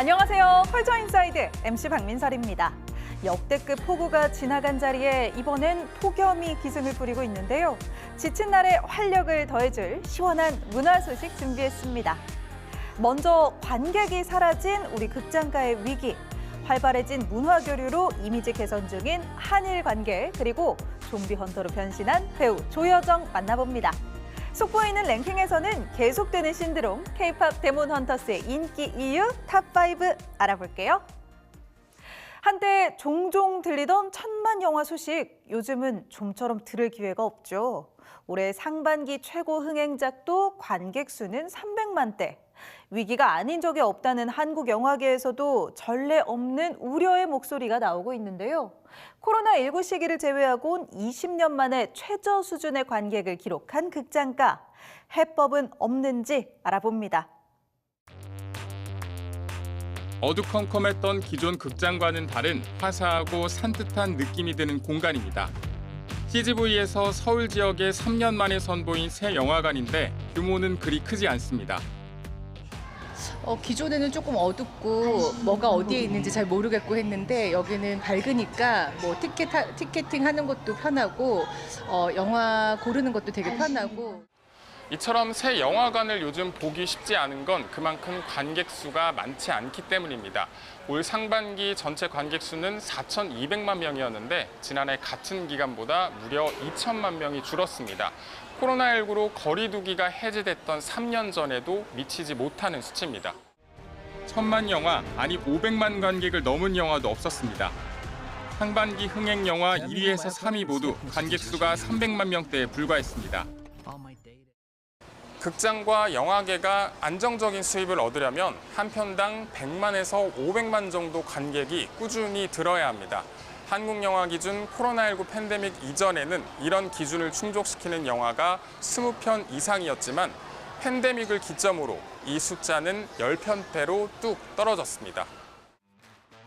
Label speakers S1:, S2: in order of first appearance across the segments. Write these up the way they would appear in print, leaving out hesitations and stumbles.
S1: 안녕하세요. 컬처 인사이드 MC 박민설입니다. 역대급 폭우가 지나간 자리에 이번엔 폭염이 기승을 부리고 있는데요. 지친 날에 활력을 더해줄 시원한 문화 소식 준비했습니다. 먼저 관객이 사라진 우리 극장가의 위기, 활발해진 문화 교류로 이미지 개선 중인 한일 관계, 그리고 좀비 헌터로 변신한 배우 조여정 만나봅니다. 속보이는 랭킹에서는 계속되는 신드롬, K-팝 데몬 헌터스의 인기 이유 탑5 알아볼게요. 한때 종종 들리던 천만 영화 소식, 요즘은 좀처럼 들을 기회가 없죠. 올해 상반기 최고 흥행작도 관객 수는 300만대. 위기가 아닌 적이 없다는 한국 영화계에서도 전례 없는 우려의 목소리가 나오고 있는데요. 코로나19 시기를 제외하고는 20년 만에 최저 수준의 관객을 기록한 극장가. 해법은 없는지 알아봅니다.
S2: 어두컴컴했던 기존 극장과는 다른 화사하고 산뜻한 느낌이 드는 공간입니다. CGV에서 서울 지역에 3년 만에 선보인 새 영화관인데 규모는 그리 크지 않습니다.
S3: 기존에는 조금 어둡고 뭐가 어디에 있는지 잘 모르겠고 했는데 여기는 밝으니까 뭐 티켓팅 하는 것도 편하고 영화 고르는 것도 되게 편하고.
S2: 이처럼 새 영화관을 요즘 보기 쉽지 않은 건 그만큼 관객 수가 많지 않기 때문입니다. 올 상반기 전체 관객 수는 4,200만 명이었는데 지난해 같은 기간보다 무려 2천만 명이 줄었습니다. 코로나19로 거리 두기가 해제됐던 3년 전에도 미치지 못하는 수치입니다. 1,000만 영화, 아니 500만 관객을 넘은 영화도 없었습니다. 상반기 흥행 영화 1위에서 3위 모두 관객 수가 300만 명대에 불과했습니다. 극장과 영화계가 안정적인 수입을 얻으려면 한 편당 100만에서 500만 정도 관객이 꾸준히 들어야 합니다. 한국 영화 기준 코로나19 팬데믹 이전에는 이런 기준을 충족시키는 영화가 20편 이상이었지만 팬데믹을 기점으로 이 숫자는 10편대로 뚝 떨어졌습니다.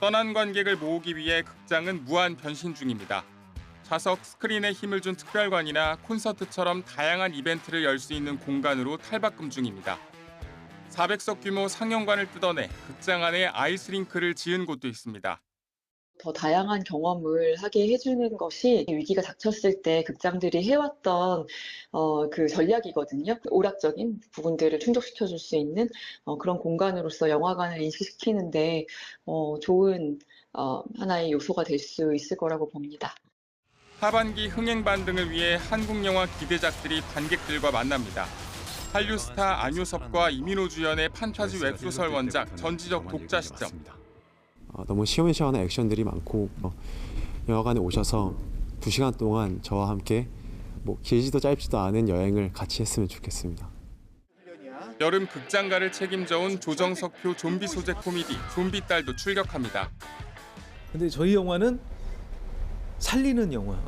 S2: 떠난 관객을 모으기 위해 극장은 무한 변신 중입니다. 좌석 스크린에 힘을 준 특별관이나 콘서트처럼 다양한 이벤트를 열 수 있는 공간으로 탈바꿈 중입니다. 400석 규모 상영관을 뜯어내 극장 안에 아이스링크를 지은 곳도 있습니다.
S4: 더 다양한 경험을 하게 해주는 것이 위기가 닥쳤을 때 극장들이 해왔던 그 전략이거든요. 오락적인 부분들을 충족시켜줄 수 있는 그런 공간으로서 영화관을 인식시키는데 좋은 하나의 요소가 될 수 있을 거라고 봅니다.
S2: 하반기 흥행 반등을 위해 한국 영화 기대작들이 관객들과 만납니다. 한류 스타 안효섭과 이민호 주연의 판타지 웹소설 원작 전지적 독자 시점.
S5: 너무 시원시원한 액션들이 많고 영화관에 오셔서 2시간 동안 저와 함께 길지도 짧지도 않은 여행을 같이 했으면 좋겠습니다.
S2: 여름 극장가를 책임져온 조정석표 좀비 소재 코미디 좀비딸도 출격합니다.
S6: 근데 저희 영화는 살리는 영화.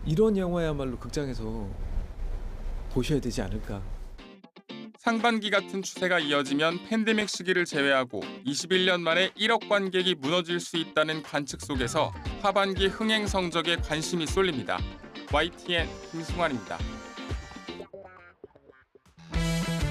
S6: 이런 영화야말로 극장에서 보셔야 되지 않을까.
S2: 상반기 같은 추세가 이어지면 팬데믹 시기를 제외하고 21년 만에 1억 관객이 무너질 수 있다는 관측 속에서 하반기 흥행 성적에 관심이 쏠립니다. YTN 김승환입니다.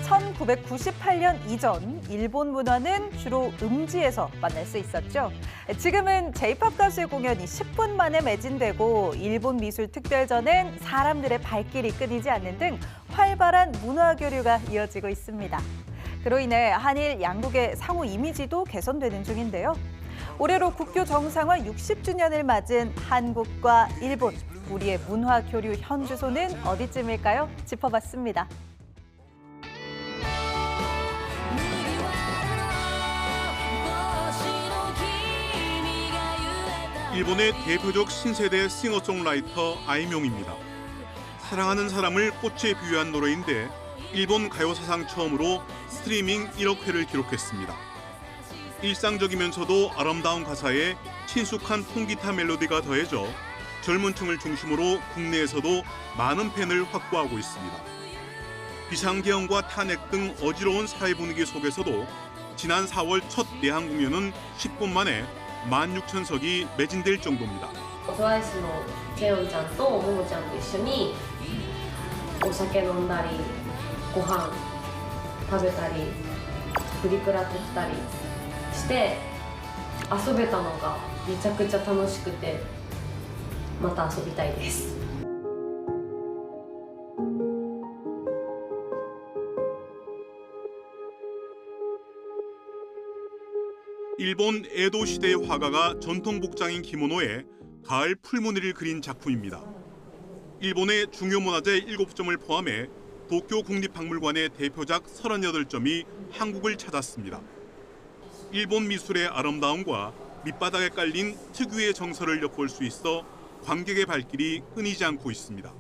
S1: 1998년 이전 일본 문화는 주로 음지에서 만날 수 있었죠. 지금은 J-팝 가수의 공연이 10분 만에 매진되고 일본 미술 특별전엔 사람들의 발길이 끊이지 않는 등 활발한 문화 교류가 이어지고 있습니다. 그로 인해 한일 양국의 상호 이미지도 개선되는 중인데요. 올해로 국교 정상화 60주년을 맞은 한국과 일본, 우리의 문화 교류 현주소는 어디쯤일까요? 짚어봤습니다.
S7: 일본의 대표적 신세대 싱어송라이터 아이명입니다. 사랑하는 사람을 꽃에 비유한 노래인데 일본 가요 사상 처음으로 스트리밍 1억 회를 기록했습니다. 일상적이면서도 아름다운 가사에 친숙한 통기타 멜로디가 더해져 젊은 층을 중심으로 국내에서도 많은 팬을 확보하고 있습니다. 비상계엄과 탄핵 등 어지러운 사회 분위기 속에서도 지난 4월 첫 내한 공연은 10분 만에 16,000석이 매진될 정도입니다.
S8: 트와이스のケヨンちゃんとモモちゃんと一緒にお酒飲んだりご飯食べたりプリクラ撮ったりして遊べたのがめちゃくちゃ楽しくてまた遊びたいです。
S7: 일본 에도 시대의 화가가 전통 복장인 기모노에 가을 풀무늬를 그린 작품입니다. 일본의 중요 문화재 7점을 포함해 도쿄 국립박물관의 대표작 38점이 한국을 찾았습니다. 일본 미술의 아름다움과 밑바닥에 깔린 특유의 정서를 엿볼 수 있어 관객의 발길이 끊이지 않고 있습니다.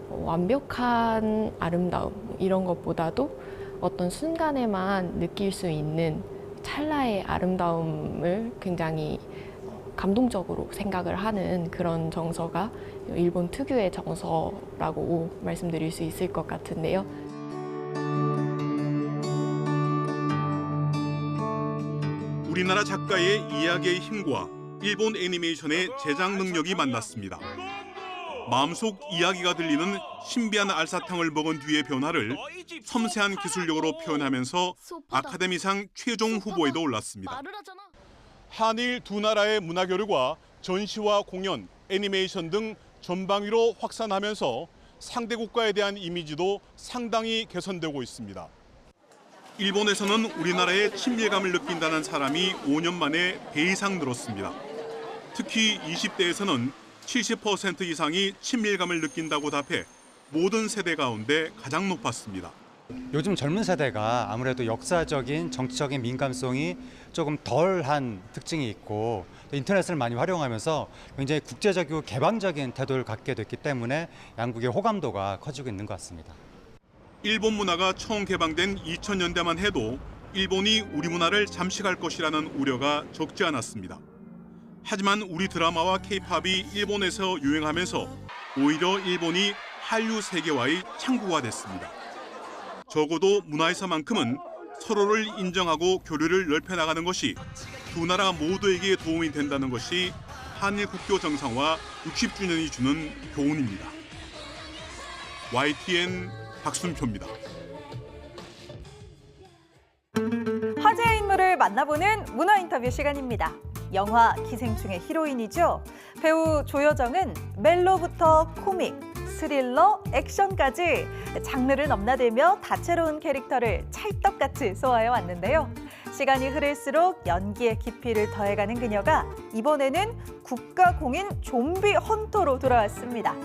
S9: 완벽한 아름다움 이런 것보다도 어떤 순간에만 느낄 수 있는 찰나의 아름다움을 굉장히 감동적으로 생각을 하는 그런 정서가 일본 특유의 정서라고 말씀드릴 수 있을 것 같은데요.
S7: 우리나라 작가의 이야기의 힘과 일본 애니메이션의 제작 능력이 만났습니다. 마음속 이야기가 들리는 신비한 알사탕을 먹은 뒤의 변화를 섬세한 기술력으로 표현하면서 아카데미상 최종 후보에도 올랐습니다. 한일 두 나라의 문화 교류가 전시와 공연, 애니메이션 등 전방위로 확산하면서 상대 국가에 대한 이미지도 상당히 개선되고 있습니다. 일본에서는 우리나라의 친밀감을 느낀다는 사람이 5년 만에 배 이상 늘었습니다. 특히 20대에서는 70% 이상이 친밀감을 느낀다고 답해 모든 세대 가운데 가장 높았습니다.
S10: 요즘 젊은 세대가 아무래도 역사적인 정치적인 민감성이 조금 덜한 특징이 있고 인터넷을 많이 활용하면서 굉장히 국제적이고 개방적인 태도를 갖게 됐기 때문에 양국의 호감도가 커지고 있는 것 같습니다.
S7: 일본 문화가 처음 개방된 2000년대만 해도 일본이 우리 문화를 잠식할 것이라는 우려가 적지 않았습니다. 하지만 우리 드라마와 케이팝이 일본에서 유행하면서 오히려 일본이 한류 세계와의 창구가 됐습니다. 적어도 문화에서만큼은 서로를 인정하고 교류를 넓혀나가는 것이 두 나라 모두에게 도움이 된다는 것이 한일 국교 정상화 60주년이 주는 교훈입니다. YTN 박순표입니다.
S1: 화제의 인물을 만나보는 문화 인터뷰 시간입니다. 영화 기생충의 히로인이죠. 배우 조여정은 멜로부터 코믹, 스릴러, 액션까지 장르를 넘나들며 다채로운 캐릭터를 찰떡같이 소화해 왔는데요. 시간이 흐를수록 연기의 깊이를 더해가는 그녀가 이번에는 국가공인 좀비 헌터로 돌아왔습니다.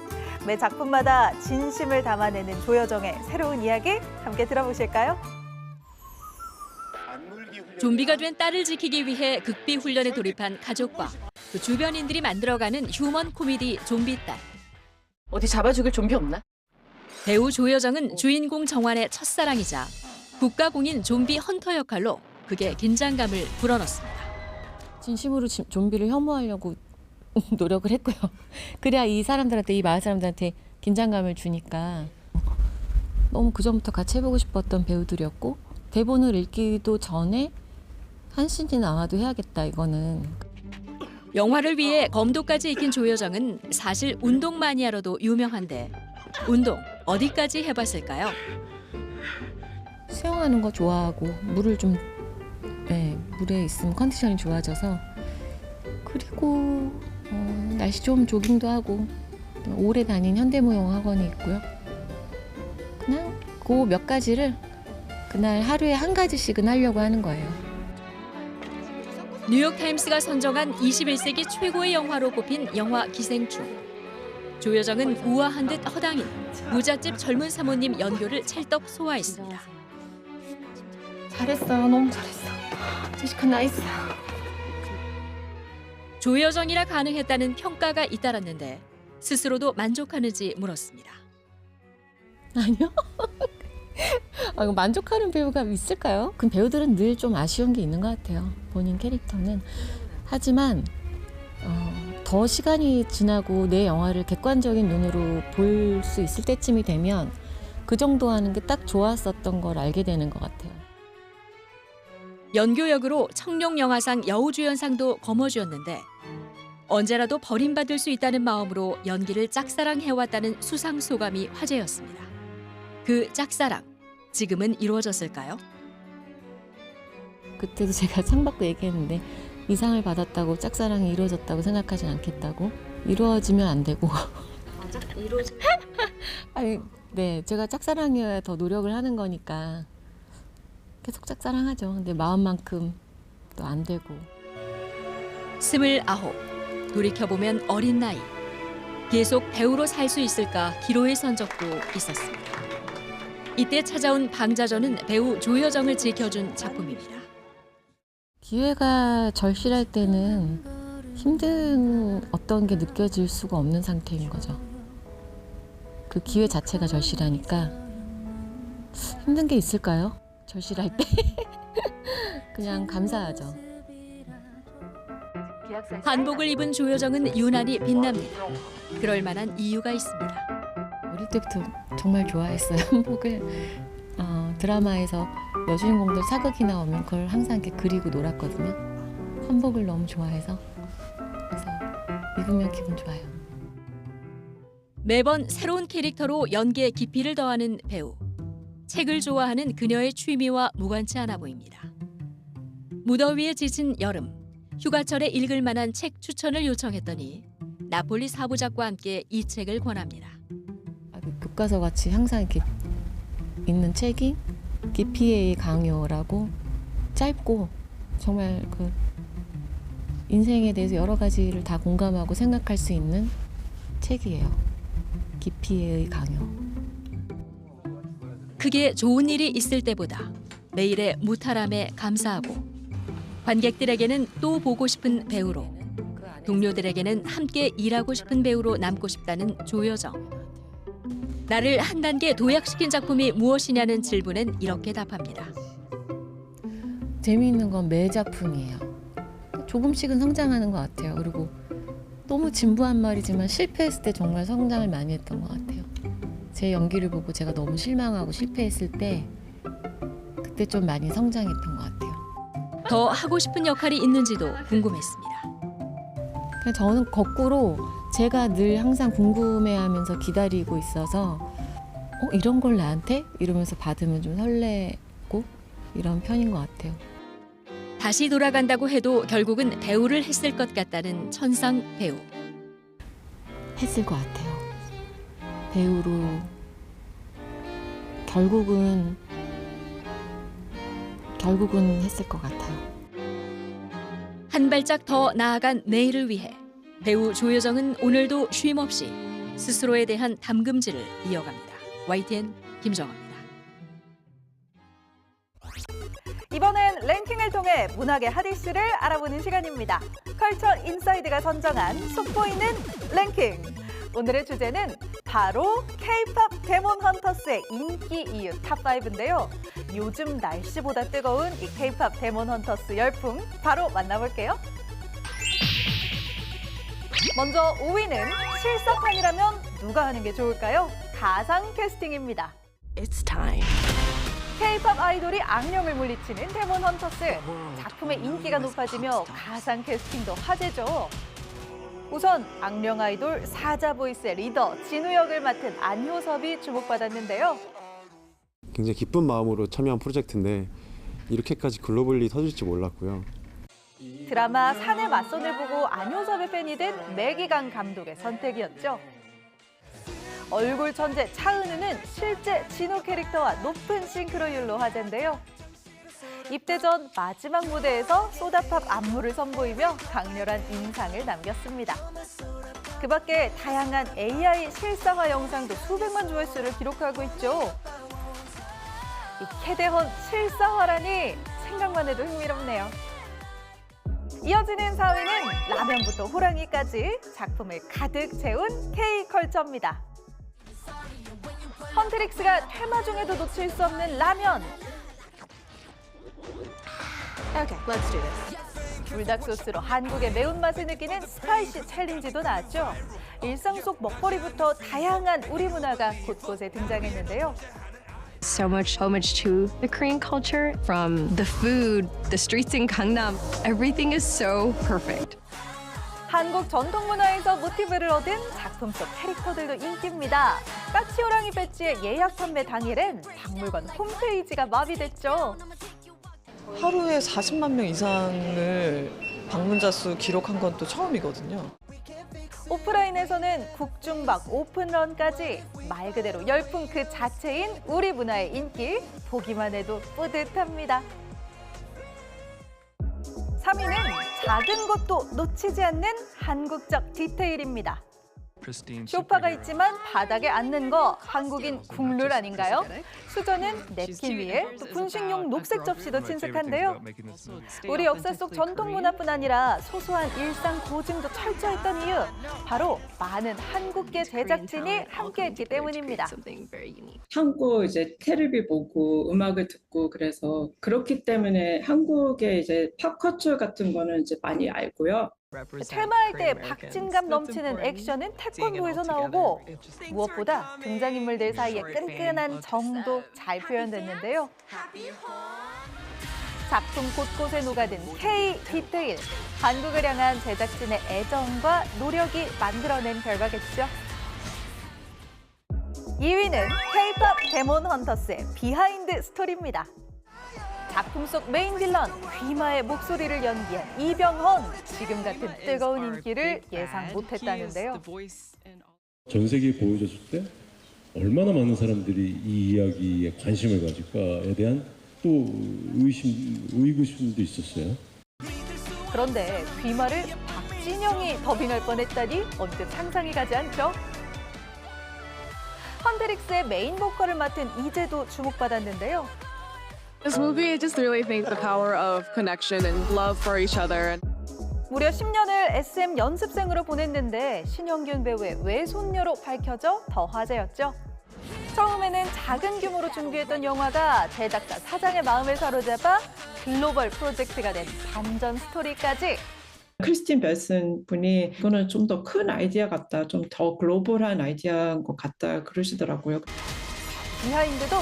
S1: 매 작품마다 진심을 담아내는 조여정의 새로운 이야기 함께 들어보실까요?
S11: 좀비가 된 딸을 지키기 위해 극비 훈련에 돌입한 가족과 그 주변인들이 만들어가는 휴먼 코미디 좀비딸.
S3: 어디 잡아 죽일 좀비 없나?
S11: 배우 조여정은 주인공 정환의 첫사랑이자 국가공인 좀비 헌터 역할로 극의 긴장감을 불어넣습니다.
S9: 진심으로 좀비를 혐오하려고 노력을 했고요. 그래야 이 사람들한테, 이 마을 사람들한테 긴장감을 주니까 너무 그전부터 같이 해보고 싶었던 배우들이었고 대본을 읽기도 전에 한 씬이 나와도 해야겠다 이거는.
S11: 영화를 위해 검도까지 익힌 조여정은 사실 운동 마니아로도 유명한데 운동 어디까지 해봤을까요?
S9: 수영하는 거 좋아하고 물을 좀 물에 있으면 컨디션이 좋아져서 그리고 날씨 좋으면 조깅도 하고 오래 다닌 현대무용 학원이 있고요. 그냥 그 몇 가지를 그날 하루에 한 가지씩은 하려고 하는 거예요.
S11: 뉴욕타임스가 선정한 21세기 최고의 영화로 꼽힌 영화 기생충. 조여정은 우아한 듯 허당인 부잣집 젊은 사모님 연교를 찰떡 소화했습니다.
S9: 잘했어, 너무 잘했어. 제시카 나이스.
S11: 조여정이라 가능했다는 평가가 잇따랐는데 스스로도 만족하는지 물었습니다.
S9: 아니요. 이거 만족하는 배우가 있을까요? 그 배우들은 늘 좀 아쉬운 게 있는 것 같아요. 본인 캐릭터는. 하지만 더 시간이 지나고 내 영화를 객관적인 눈으로 볼 수 있을 때쯤이 되면 그 정도 하는 게 딱 좋았었던 걸 알게 되는 것 같아요.
S11: 연교역으로 청룡영화상 여우주연상도 거머쥐었는데 언제라도 버림받을 수 있다는 마음으로 연기를 짝사랑해왔다는 수상 소감이 화제였습니다. 그 짝사랑, 지금은 이루어졌을까요?
S9: 그때도 제가 상 받고 얘기했는데 이 상을 받았다고 짝사랑이 이루어졌다고 생각하진 않겠다고. 이루어지면 안 되고. 아니, 네, 제가 짝사랑이어야 더 노력을 하는 거니까 계속 짝사랑하죠. 근데 마음만큼 또 안 되고.
S11: 29. 돌이켜보면 어린 나이. 계속 배우로 살 수 있을까 기로에 선 적도 있었습니다. 이때 찾아온 방자전은 배우 조여정을 지켜준 작품입니다.
S9: 기회가 절실할 때는 힘든 어떤 게 느껴질 수가 없는 상태인 거죠. 그 기회 자체가 절실하니까 힘든 게 있을까요? 절실할 때 그냥 감사하죠.
S11: 한복을 입은 조여정은 유난히 빛납니다. 그럴 만한 이유가 있습니다.
S9: 어릴 때부터 정말 좋아했어요. 한복을 드라마에서 여주인공들 사극이 나오면 그걸 항상 이렇게 그리고 놀았거든요. 한복을 너무 좋아해서 그래서 입으면 기분 좋아요.
S11: 매번 새로운 캐릭터로 연기의 깊이를 더하는 배우. 책을 좋아하는 그녀의 취미와 무관치 않아 보입니다. 무더위에 지친 여름, 휴가철에 읽을 만한 책 추천을 요청했더니 나폴리 사부작과 함께 이 책을 권합니다.
S9: 교과서 같이 항상 이렇게 있는 책이 기피의 강요라고 짧고 정말 그 인생에 대해서 여러 가지를 다 공감하고 생각할 수 있는 책이에요. 기피의 강요.
S11: 크게 좋은 일이 있을 때보다 매일의 무탈함에 감사하고 관객들에게는 또 보고 싶은 배우로 동료들에게는 함께 일하고 싶은 배우로 남고 싶다는 조여정. 나를 한 단계 도약시킨 작품이 무엇이냐는 질문엔 이렇게 답합니다.
S9: 재미있는 건 매 작품이에요. 조금씩은 성장하는 것 같아요. 그리고 너무 진부한 말이지만 실패했을 때 정말 성장을 많이 했던 것 같아요. 제 연기를 보고 제가 너무 실망하고 실패했을 때 그때 좀 많이 성장했던 것 같아요.
S11: 더 하고 싶은 역할이 있는지도 궁금했습니다.
S9: 그냥 저는 거꾸로 제가 늘 항상 궁금해하면서 기다리고 있어서 이런 걸 나한테? 이러면서 받으면 좀 설레고 이런 편인 것 같아요.
S11: 다시 돌아간다고 해도 결국은 배우를 했을 것 같다는 천상 배우.
S9: 했을 것 같아요. 배우로 결국은 했을 것 같아요.
S11: 한 발짝 더 나아간 내일을 위해 배우 조여정은 오늘도 쉼없이 스스로에 대한 담금질을 이어갑니다. YTN 김정아입니다.
S1: 이번엔 랭킹을 통해 문학의 핫이슈를 알아보는 시간입니다. 컬처 인사이드가 선정한 속보이는 랭킹. 오늘의 주제는 바로 K-팝 데몬 헌터스의 인기 이유 탑5인데요. 요즘 날씨보다 뜨거운 이 K-팝 데몬 헌터스 열풍 바로 만나볼게요. 먼저 5위는 실사판이라면 누가 하는 게 좋을까요? 가상 캐스팅입니다.
S12: It's time.
S1: K-팝 아이돌이 악령을 물리치는 데몬 헌터스. 작품의 인기가 높아지며 가상 캐스팅도 화제죠. 우선 악령 아이돌 사자 보이스의 리더 진우 역을 맡은 안효섭이 주목받았는데요.
S5: 굉장히 기쁜 마음으로 참여한 프로젝트인데 이렇게까지 글로벌리 터질지 몰랐고요.
S1: 드라마 산의 맞선을 보고 안효섭의 팬이 된 매기강 감독의 선택이었죠. 얼굴 천재 차은우는 실제 진우 캐릭터와 높은 싱크로율로 화제인데요. 입대 전 마지막 무대에서 소다팝 안무를 선보이며 강렬한 인상을 남겼습니다. 그 밖에 다양한 AI 실사화 영상도 수백만 조회수를 기록하고 있죠. 이 캐대헌 실사화라니 생각만 해도 흥미롭네요. 이어지는 4위는 라면부터 호랑이까지 작품을 가득 채운 K컬처입니다. 헌트릭스가 퇴마 중에도 놓칠 수 없는 라면. Okay, let's do this. 불닭 소스로 한국의 매운맛을 느끼는 스파이시 챌린지도 나왔죠. 일상 속 먹거리부터 다양한 우리 문화가 곳곳에 등장했는데요.
S12: So much homage to the Korean culture, from the food, the streets in Gangnam. Everything is so perfect.
S1: 한국 전통 문화에서 모티브를 얻은 작품 속 캐릭터들도 인기입니다. 까치 호랑이 배지의 예약 판매 당일엔 박물관 홈페이지가 마비됐죠.
S13: 하루에 40만 명 이상을 방문자 수 기록한 건 또 처음이거든요.
S1: 오프라인에서는 국중박 오픈런까지 말 그대로 열풍 그 자체인 우리 문화의 인기, 보기만 해도 뿌듯합니다. 3위는 작은 것도 놓치지 않는 한국적 디테일입니다. 소파가 있지만 바닥에 앉는 거 한국인 국룰 아닌가요? 수저는 냅킨 위에 또 분식용 녹색 접시도 친숙한데요. 우리 역사 속 전통 문화뿐 아니라 소소한 일상 고증도 철저했던 이유, 바로 많은 한국계 제작진이 함께했기 때문입니다.
S14: 한국 이제 텔레비 보고 음악을 듣고 그래서 그렇기 때문에 한국의 이제 팝컬처 같은 거는 이제 많이 알고요.
S1: 퇴마할 때 박진감 넘치는 액션은 태권도에서 나오고 무엇보다 등장인물들 사이의 끈끈한 정도 잘 표현됐는데요. 작품 곳곳에 녹아든 K-디테일, 한국을 향한 제작진의 애정과 노력이 만들어낸 결과겠죠. 2위는 K-팝 데몬 헌터스의 비하인드 스토리입니다. 작품 속 메인 빌런 귀마의 목소리를 연기한 이병헌, 지금 같은 뜨거운 인기를 예상 못했다는데요.
S15: 전 세계에 보여줬을 때 얼마나 많은 사람들이 이 이야기에 관심을 가질까에 대한 또 의구심도 있었어요.
S1: 그런데 귀마를 박진영이 더빙할 뻔했다니 언뜻 상상이 가지 않죠? 헌트릭스의 메인 보컬을 맡은 이재도 주목받았는데요.
S16: This movie just really thinks the power of connection and love for each other.
S1: 무려 10년을 SM 연습생으로 보냈는데 신영균 배우의 외손녀로 밝혀져 더 화제였죠. 처음에는 작은 규모로 준비했던 영화가 제작자 사장의 마음을 사로잡아 글로벌 프로젝트가 된 반전 스토리까지.
S14: 크리스틴 벨슨 분이 이거는 좀 더 큰 아이디어 같다, 좀 더 글로벌한 아이디어인 것 같다 그러시더라고요.
S1: 비하인드도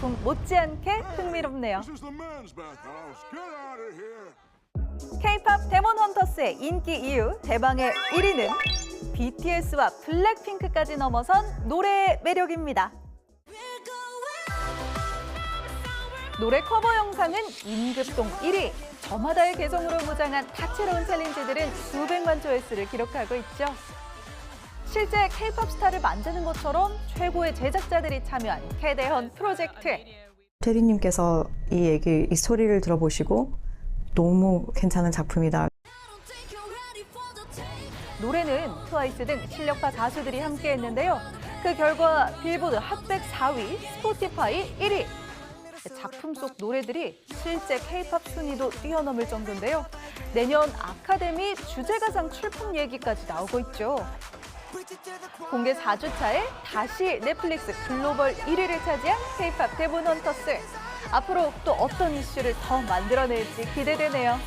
S1: 작품 못지않게 흥미롭네요. K-팝 데몬 헌터스의 인기 이유 대망의 1위는 BTS와 블랙핑크까지 넘어선 노래의 매력입니다. 노래 커버 영상은 임급동 1위, 저마다의 개성으로 무장한 다채로운 챌린지들은 수백만 조회수를 기록하고 있죠. 실제 K-팝 스타를 만드는 것처럼 최고의 제작자들이 참여한 캐대헌 프로젝트.
S17: 테리님께서 이 스토리를 들어보시고 너무 괜찮은 작품이다.
S1: 노래는 트와이스 등 실력파 가수들이 함께했는데요. 그 결과 빌보드 핫백 4위, 스포티파이 1위. 작품 속 노래들이 실제 K-팝 순위도 뛰어넘을 정도인데요. 내년 아카데미 주제가상 출품 얘기까지 나오고 있죠. 공개 4주차에 다시 넷플릭스 글로벌 1위를 차지한 K-팝 데몬 헌터스. 앞으로 또 어떤 이슈를 더 만들어낼지 기대되네요.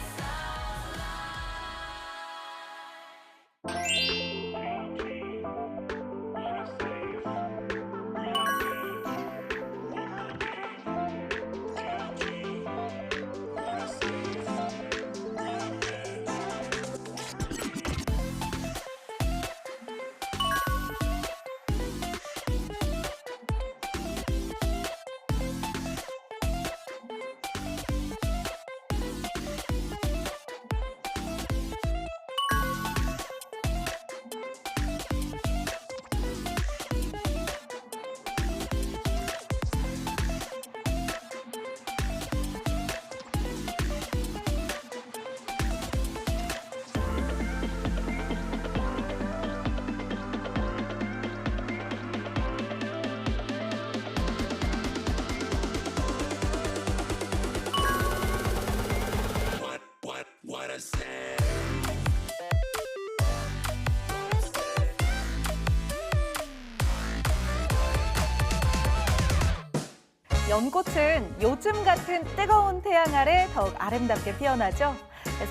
S1: 연꽃은 요즘 같은 뜨거운 태양 아래 더욱 아름답게 피어나죠.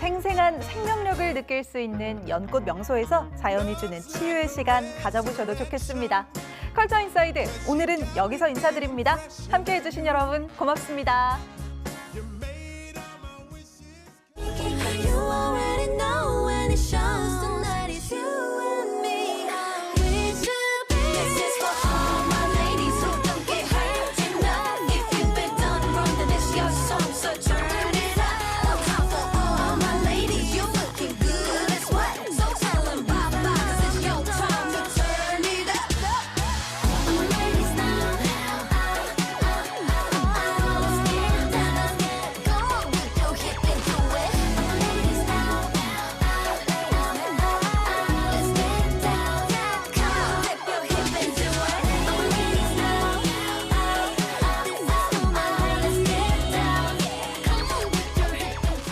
S1: 생생한 생명력을 느낄 수 있는 연꽃 명소에서 자연이 주는 치유의 시간 가져보셔도 좋겠습니다. 컬처 인사이드, 오늘은 여기서 인사드립니다. 함께해 주신 여러분 고맙습니다.